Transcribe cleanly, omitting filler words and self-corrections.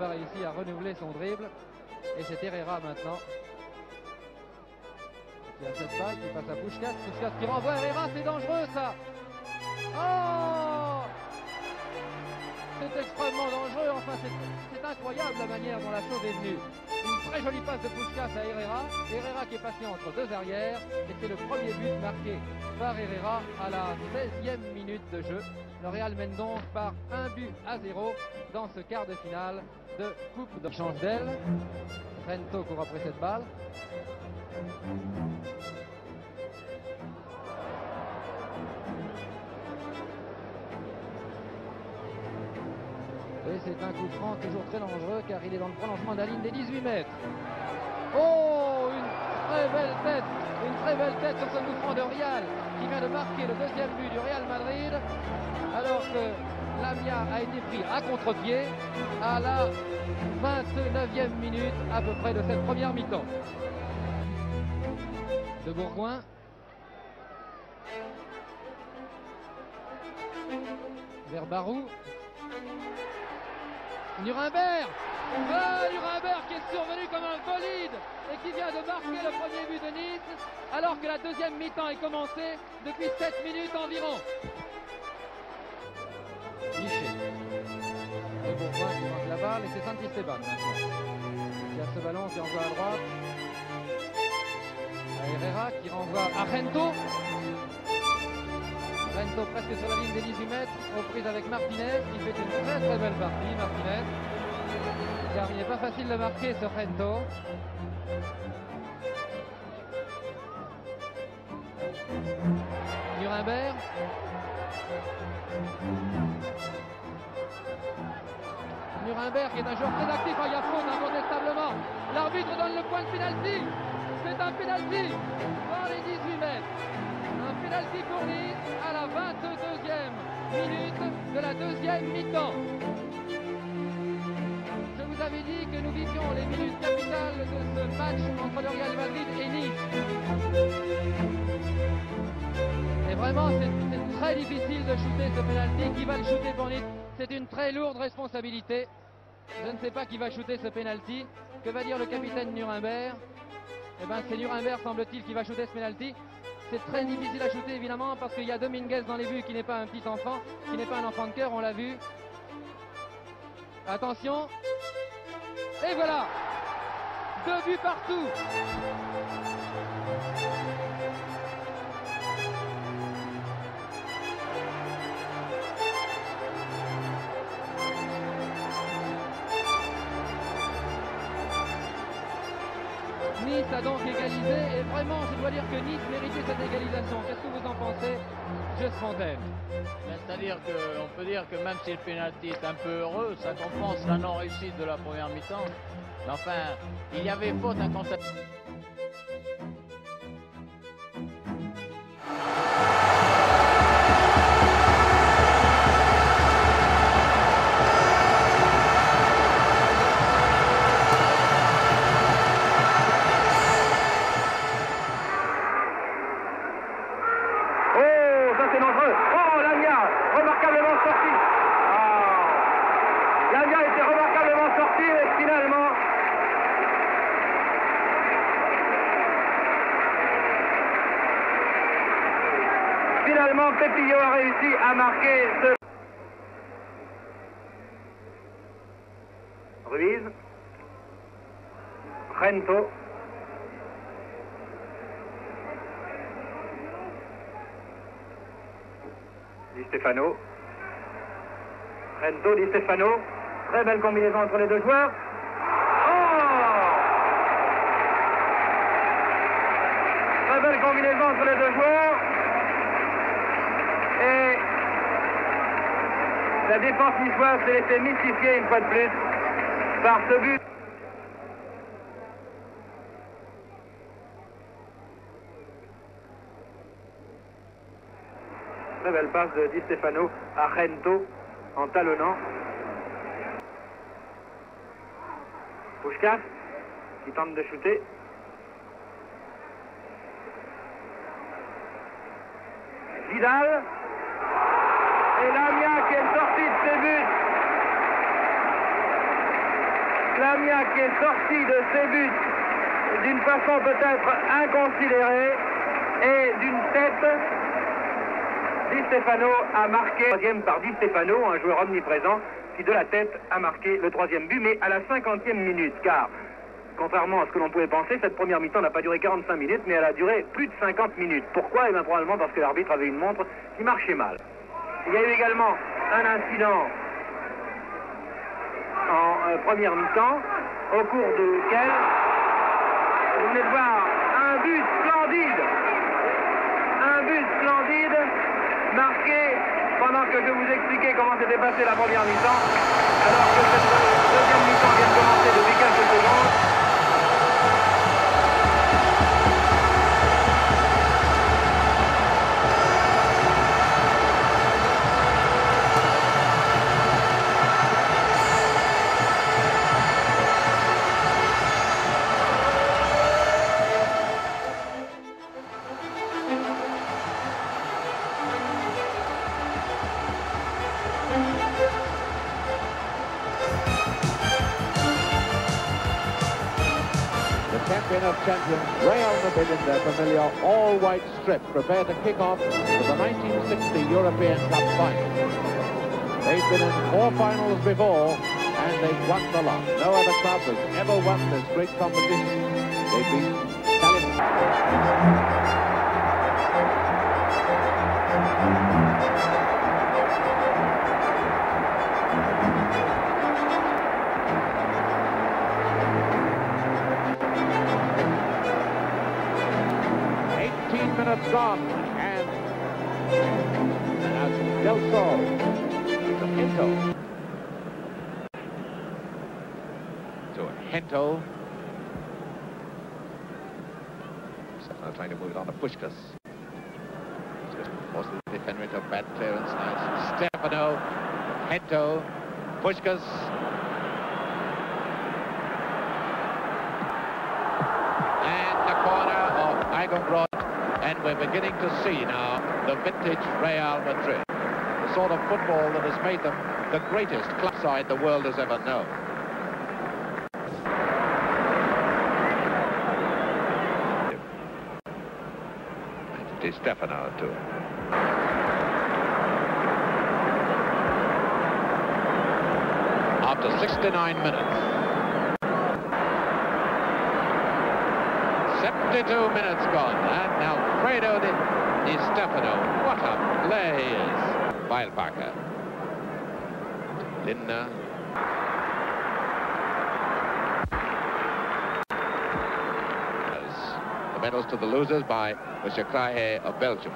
pas réussi à renouveler son dribble. Et c'est Herrera maintenant qui a cette balle qui passe à Puskás. Puskás qui renvoie Herrera, c'est dangereux ça. Oh, c'est extrêmement dangereux, enfin c'est incroyable la manière dont la chose est venue. Une très jolie passe de Puskás à Herrera. Herrera qui est passé entre deux arrières. Et c'est le premier but marqué par Herrera à la 16e minute de jeu. Le Real mène donc par 1-0 dans ce quart de finale de Coupe de change d'aile. Rento court après cette balle. Et c'est un coup franc toujours très dangereux car il est dans le prolongement de la ligne des 18 mètres. Oh, une très belle tête sur ce coup franc de Real qui vient de marquer le deuxième but du Real Madrid alors que Lamia a été pris à contre-pied à la 29e minute à peu près de cette première mi-temps. De Bourgoin. Vers Barou. Nuremberg. Nuremberg qui est survenu comme un bolide et qui vient de marquer le premier but de Nice alors que la deuxième mi-temps est commencée depuis 7 minutes environ. Miché. De Bourgoin qui manque la balle et c'est Santisteban maintenant qui a ce ballon qui envoie à droite à Herrera qui renvoie à Rento. Rento presque sur la ligne des 18 mètres, aux prises avec Martinez qui fait une très belle partie. Martinez, car il n'est pas facile de marquer ce Rento. Nuremberg. Nuremberg qui est un joueur très actif, il y a faute incontestablement. L'arbitre donne le point de pénalty. C'est un pénalty dans les 18 mètres. Un pénalty pour Nice à la 22e minute de la deuxième mi-temps. Je vous avais dit que nous vivions les minutes capitales de ce match entre le Real Madrid et Nice. Et vraiment, c'est très difficile de shooter ce pénalty. Qui va le shooter pour Nice? C'est une très lourde responsabilité. Je ne sais pas qui va shooter ce pénalty. Que va dire le capitaine Nuremberg? Eh bien, c'est Nuremberg, semble-t-il, qui va shooter ce pénalty. C'est très difficile à shooter, évidemment, parce qu'il y a Dominguez dans les buts qui n'est pas un petit enfant, qui n'est pas un enfant de cœur, on l'a vu. Attention. Et voilà. 2 buts partout. Nice a donc égalisé et vraiment je dois dire que Nice méritait cette égalisation. Qu'est-ce que vous en pensez, Just Fontaine? C'est-à-dire qu'on peut dire que même si le pénalty est un peu heureux, ça compense la non-réussite de la première mi-temps. Mais enfin, il y avait faute incontestable. C'est dangereux. Oh, Lamia, remarquablement sorti. Oh. Lamia était remarquablement sorti et finalement Pepillo a réussi à marquer ce... Ruiz. Rento. Di Stefano. Rento, Di Stefano. Très belle combinaison entre les deux joueurs. Oh! Très belle combinaison entre les deux joueurs. Et la défense niçoise s'est laissée mystifier une fois de plus par ce but. Très belle passe de Di Stefano à Rento en talonnant. Puskás qui tente de shooter. Vidal. Et Lamia qui est sorti de ses buts. Lamia qui est sorti de ses buts d'une façon peut-être inconsidérée et d'une tête. Di Stefano a marqué, troisième par Di Stefano, un joueur omniprésent qui de la tête a marqué le troisième but, mais à la 50e minute, car contrairement à ce que l'on pouvait penser, cette première mi-temps n'a pas duré 45 minutes, mais elle a duré plus de 50 minutes. Pourquoi? Eh bien probablement parce que l'arbitre avait une montre qui marchait mal. Il y a eu également un incident en première mi-temps, au cours duquel vous venez de voir un but splendide, marqué pendant que je vous expliquais comment s'était passée la première mi-temps, alors que cette deuxième mi-temps vient de commencer depuis quelques secondes. Champion of champions, Real Madrid in their familiar all-white strip prepare to kick off for the 1960 European Cup final. They've been in 4 finals before and they've won the lot. No other club has ever won this great competition. They've been minutes gone, and as Del Sol to Hento. Stefano trying to move it on to Puskás. Forces the defender into a bad clearance. Nice. Stefano, Hento, Puskás. And the corner of Eigenbrod. And we're beginning to see now the vintage Real Madrid, the sort of football that has made them the greatest club side the world has ever known. Di Stefano too. After 69 minutes. 72 minutes gone, and Alfredo Di Stefano. What a play he is. Weilbacher. Lindner. The medals to the losers by Monsieur Krahe of Belgium.